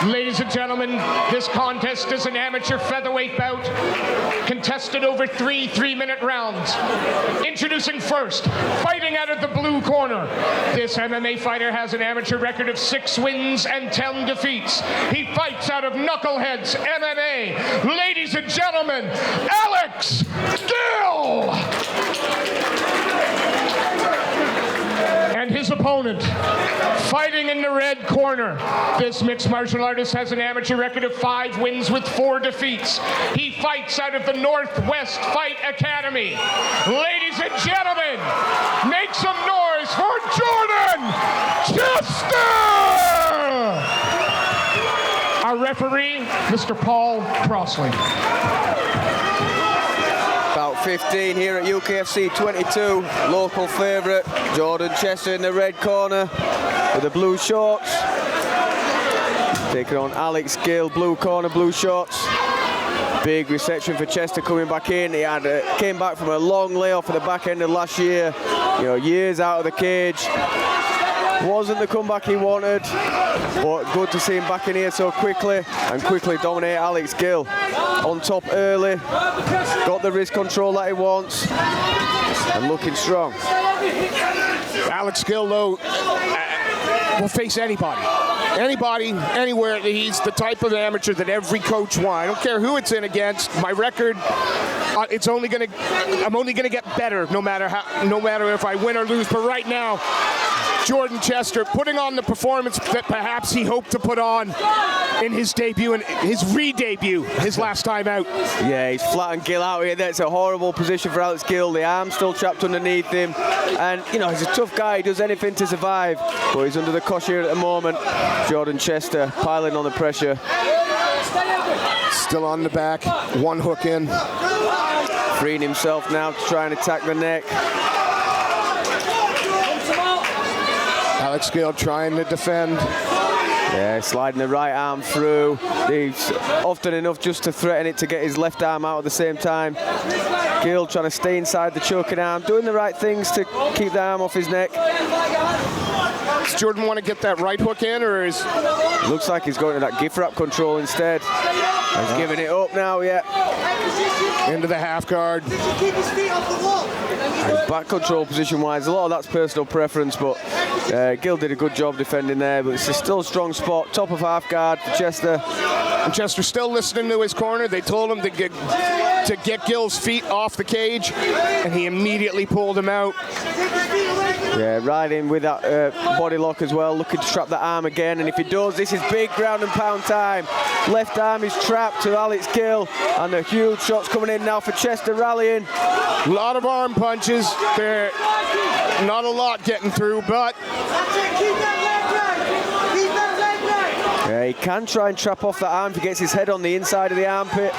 Ladies and gentlemen, this contest is an amateur featherweight bout contested over three 3-minute rounds. Introducing first, fighting out of the blue corner. This MMA fighter has an amateur record of 6 wins and 10 defeats. He fights out of Knuckleheads MMA. Ladies and gentlemen, Alex Gill! And his opponent, fighting in the red corner. This mixed martial artist has an amateur record of 5 wins with 4 defeats. He fights out of the Northwest Fight Academy. Ladies and gentlemen, make some noise for Jordan Chester! Our referee, Mr. Paul Crossley. About 15 here at UKFC 22, local favourite, Jordan Chester in the red corner with the blue shorts. Taking on Alex Gill, blue corner, blue shorts. Big reception for Chester coming back in. He came back from a long layoff at the back end of last year, years out of the cage. Wasn't the comeback he wanted, but good to see him back in here so quickly and quickly dominate Alex Gill. On top early, got the wrist control that he wants, and looking strong. Alex Gill, though, will face anybody. Anybody, anywhere. He's the type of amateur that every coach wants. I don't care who it's in against. My record, I'm only gonna get better, no matter if I win or lose. But right now, Jordan Chester putting on the performance that perhaps he hoped to put on in his debut and his re-debut, his last time out. Yeah, he's flattened Gill out here. That's a horrible position for Alex Gill. The arm's still trapped underneath him. And, he's a tough guy. He does anything to survive. But he's under the cosh here at the moment. Jordan Chester piling on the pressure. Still on the back, one hook in. Freeing himself now to try and attack the neck. Alex Gill trying to defend. Yeah, sliding the right arm through. He's often enough just to threaten it to get his left arm out at the same time. Gill trying to stay inside the choking arm, doing the right things to keep the arm off his neck. Does Jordan want to get that right hook in, or is... Looks like he's going to that gift wrap control instead. He's giving it up now, yeah. Into the half guard. His back control position-wise, a lot of that's personal preference, but Gill did a good job defending there, but it's still a strong spot. Top of half guard for Chester. And Chester still listening to his corner. They told him to get Gill's feet off the cage, and he immediately pulled him out. Yeah, right in with that body lock as well, looking to trap the arm again, and if he does, this is big ground and pound time. Left arm is trapped to Alex Gill, and the huge shots coming in now for Chester rallying. A lot of arm punches. There, not a lot getting through, but... Yeah, he can try and trap off that arm if he gets his head on the inside of the armpit.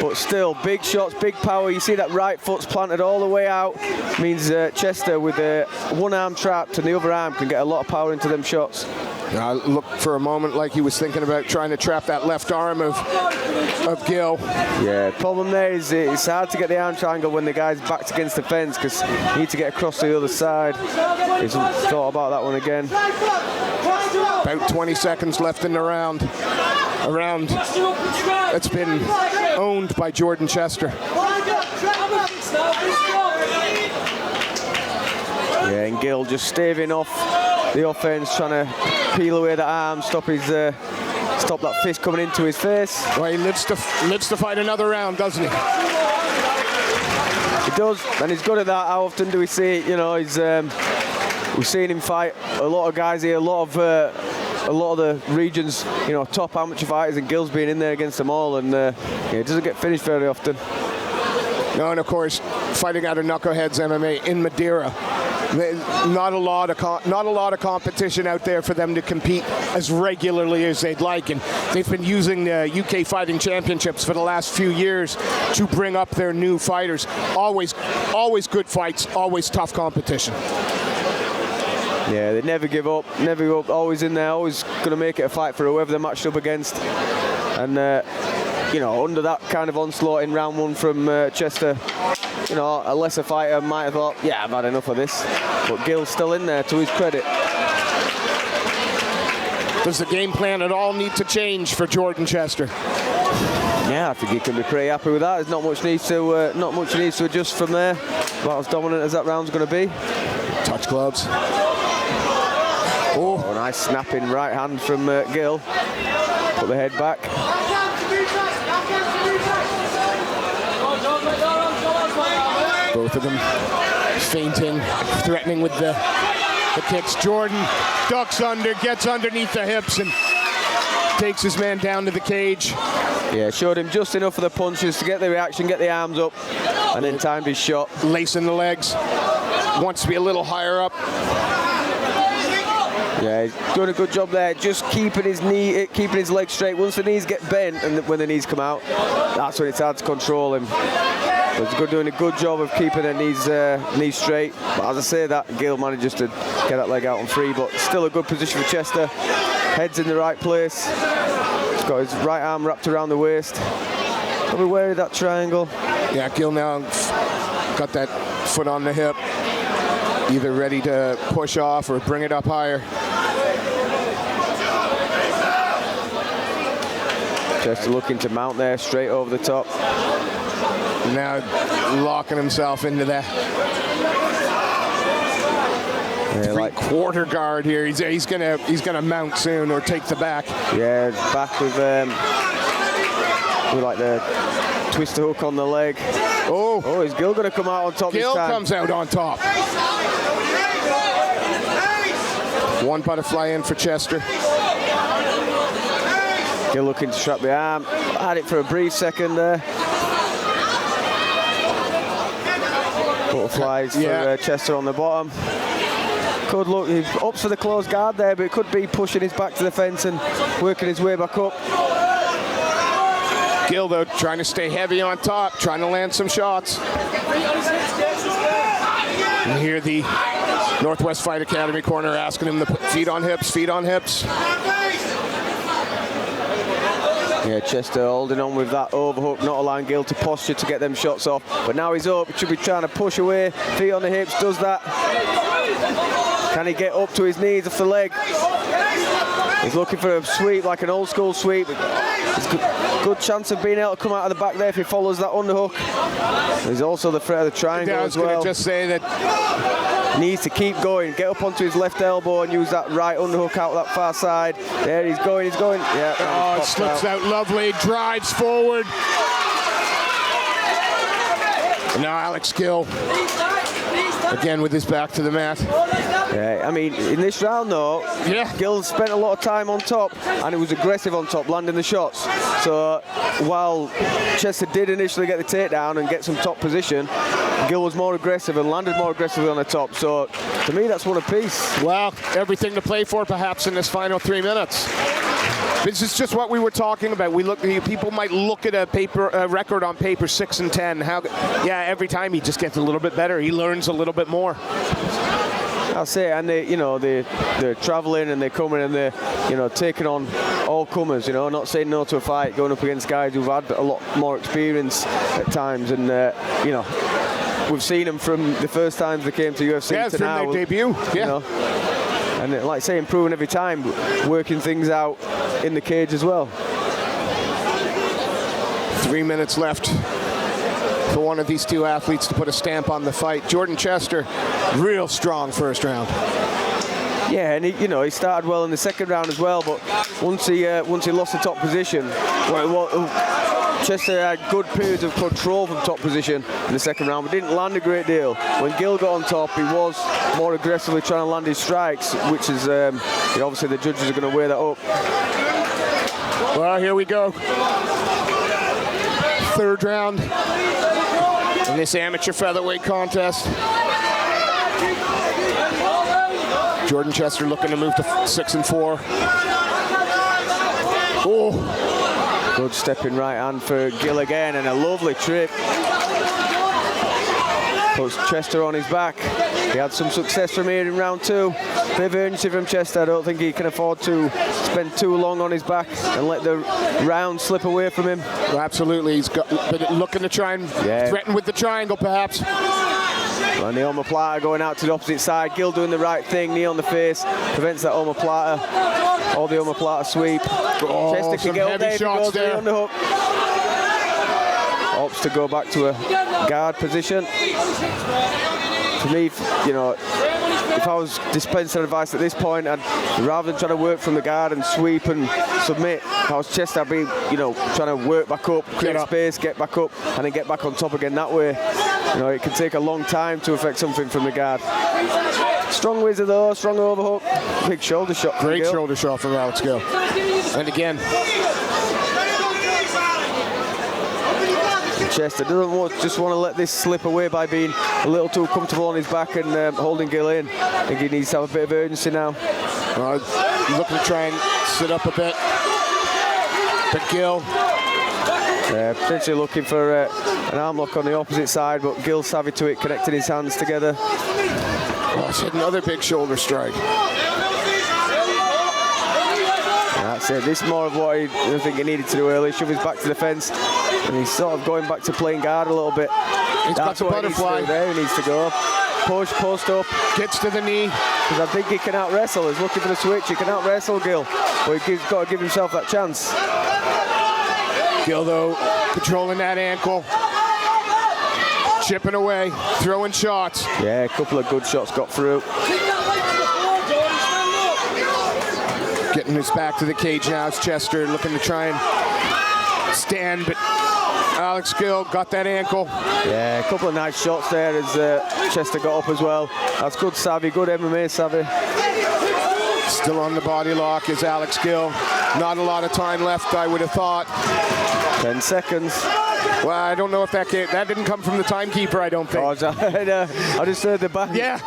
But still, big shots, big power. You see that right foot's planted all the way out. Means Chester with one arm trapped and the other arm can get a lot of power into them shots. Looked for a moment like he was thinking about trying to trap that left arm of Gill. Yeah, problem there is it's hard to get the arm triangle when the guy's backed against the fence because you need to get across to the other side. He's thought about that one again. About 20 seconds left in the round. A round that's been owned by Jordan Chester. Yeah, and Gill just staving off the offense, trying to peel away the arm, stop that fist coming into his face. Well, he lives to fight another round, doesn't he? He does, and he's good at that. How often do we see it? We've seen him fight a lot of guys here, a lot of the regions, top amateur fighters, and Gill's been in there against them all, and he doesn't get finished very often. No, and of course, fighting out of Knuckleheads MMA in Madeira. Not a lot of competition out there for them to compete as regularly as they'd like, and they've been using the UK Fighting Championships for the last few years to bring up their new fighters. Always good fights, always tough competition. Yeah, they never give up, always in there, always going to make it a fight for whoever they're matched up against. And, under that kind of onslaught in round 1 from Chester, a lesser fighter might have thought, yeah, I've had enough of this. But Gill's still in there, to his credit. Does the game plan at all need to change for Jordan Chester? Yeah, I think he can be pretty happy with that. There's not much needs to adjust from there. About as dominant as that round's going to be. Touch gloves. Oh, nice snapping right hand from Gill. Put the head back. Both of them feinting, threatening with the kicks. Jordan ducks under, gets underneath the hips, and takes his man down to the cage. Yeah, showed him just enough of the punches to get the reaction, get the arms up, and then timed his shot. Lacing the legs. Wants to be a little higher up. Yeah, he's doing a good job there, just keeping his legs straight. Once the knees get bent and when the knees come out, that's when it's hard to control him. But he's doing a good job of keeping the knees straight. But as I say that, Gill manages to get that leg out and free, but still a good position for Chester. Head's in the right place. He's got his right arm wrapped around the waist. Probably wary of that triangle. Yeah, Gill now got that foot on the hip, either ready to push off or bring it up higher. Chester looking to mount there, straight over the top. Now locking himself into that three-quarter guard here. He's gonna mount soon or take the back. Yeah, back with like the twister hook on the leg. Oh, is Gill gonna come out on top this time? Gill comes out on top. One butterfly in for Chester. Gill looking to strap the arm. Had it for a brief second there. Butterflies for Chester on the bottom. Could look, he opts for the close guard there, but it could be pushing his back to the fence and working his way back up. Gill, though, trying to stay heavy on top, trying to land some shots. And here the Northwest Fight Academy corner asking him to put feet on hips, feet on hips. Yeah, Chester holding on with that overhook, not allowing Gill to posture to get them shots off. But now he's up, he should be trying to push away, feet on the hips, does that. Can he get up to his knees off the leg? He's looking for a sweep, like an old school sweep. There's good chance of being able to come out of the back there if he follows that underhook. There's also the threat of the triangle as well. I was going to just say that needs to keep going, get up onto his left elbow and use that right underhook out that far side. There he's going. Yeah. Oh, it slips out lovely, drives forward. And now Alex Gill, again with his back to the mat. Yeah, I mean, in this round though, Gill spent a lot of time on top and he was aggressive on top, landing the shots. So while Chester did initially get the takedown and get some top position, Gill was more aggressive and landed more aggressively on the top. So to me, that's one apiece. Well, everything to play for perhaps in this final 3 minutes. This is just what we were talking about. People might look at a record on paper 6-10. Every time he just gets a little bit better. He learns a little bit more. I'll say, and they're traveling and they're coming and they're taking on all comers. Not saying no to a fight, going up against guys who've had a lot more experience at times, and we've seen them from the first times they came to UFC to from now. Their debut. And like I say, improving every time, working things out in the cage as well. 3 minutes left for one of these two athletes to put a stamp on the fight. Jordan Chester, real strong first round. Yeah, and he started well in the second round as well, but once he lost the top position, Chester had good periods of control from top position in the second round, but didn't land a great deal. When Gill got on top, he was more aggressively trying to land his strikes, which is obviously the judges are going to weigh that up. Well, here we go. Third round in this amateur featherweight contest. Jordan Chester looking to move to 6-4. Oh, good stepping right hand for Gill again, and a lovely trip. Puts Chester on his back. He had some success from here in round 2. Bit of urgency from Chester. I don't think he can afford to spend too long on his back and let the round slip away from him. Well, absolutely. He's looking to try and threaten with the triangle, perhaps. And the omoplata going out to the opposite side. Gill doing the right thing, knee on the face, prevents that omoplata. Or the omoplata sweep. Oh, Chester can get up there if he goes for the underhook. Opts to go back to a guard position. For me, you know, if I was dispensing advice at this point, rather than trying to work from the guard and sweep and submit, if I was Chester, I'd be, you know, trying to work back up, create space, get back up, and then get back on top again that way. You know, it can take a long time to affect something from the guard. Strong whizzer though, strong overhook, big shoulder shot. Great shoulder shot from Alex Gill. And again, Chester doesn't just want to let this slip away by being a little too comfortable on his back and holding Gill in. I think he needs to have a bit of urgency now. Looking to try and sit up a bit. But Gill. Potentially looking for an arm lock on the opposite side, but Gill savvy to it, connecting his hands together. Oh, it's another big shoulder strike. That's it. This is more of what I think he needed to do earlier. Shove his back to the fence, and he's sort of going back to playing guard a little bit. He's got the butterfly. There he needs to go. Push, post up. Gets to the knee. Because I think he can out-wrestle. He's looking for the switch. He can out-wrestle Gill. But he's got to give himself that chance. Gill, though, controlling that ankle. Chipping away, throwing shots. Yeah, a couple of good shots got through. Getting his back to the cage now. It's Chester looking to try and stand, but Alex Gill got that ankle. Yeah, a couple of nice shots there as Chester got up as well. That's good savvy, good MMA savvy. Still on the body lock is Alex Gill. Not a lot of time left, I would have thought. 10 seconds. Well, I don't know if that didn't come from the timekeeper, I don't think. Oh, I just heard the back. Yeah.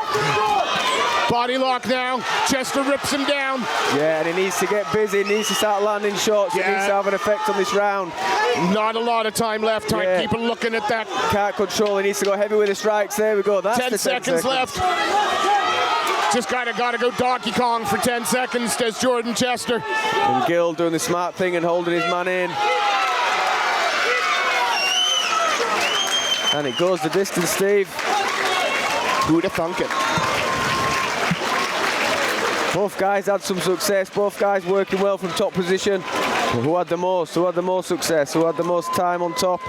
Body lock now. Chester rips him down. Yeah, and he needs to get busy. He needs to start landing shots. Yeah. It needs to have an effect on this round. Not a lot of time left. Timekeeper looking at that. Can't control. He needs to go heavy with the strikes. There we go. That's 10 the 10 seconds left. Just gotta go Donkey Kong for 10 seconds, says Jordan Chester. And Gill doing the smart thing and holding his man in. And it goes the distance, Steve. Who'd have thunk it? Both guys had some success. Both guys working well from top position. Who had the most? Who had the most success? Who had the most time on top?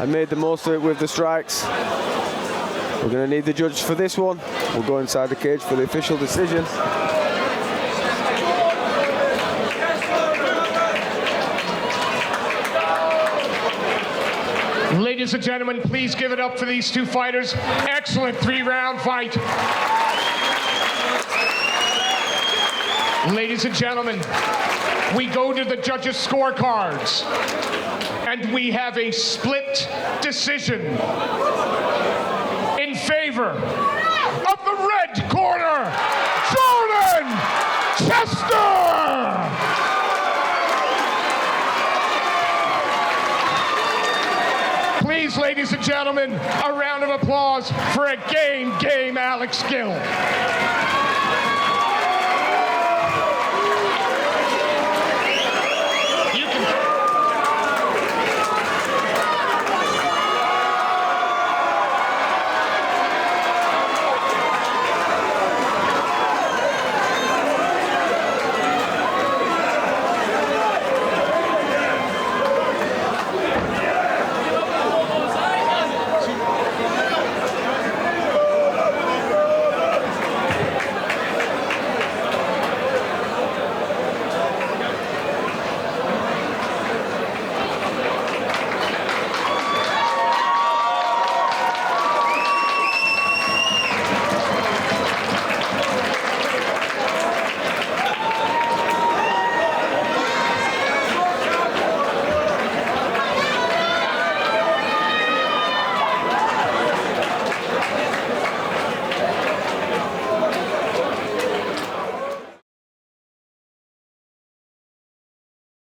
And made the most of it with the strikes. We're going to need the judge for this one. We'll go inside the cage for the official decision. Ladies and gentlemen, please give it up for these two fighters. Excellent 3-round fight. Ladies and gentlemen, we go to the judges' scorecards, and we have a split decision in favor of the red corner, Jordan Chester! Please, ladies and gentlemen, a round of applause for a game Alex Gill.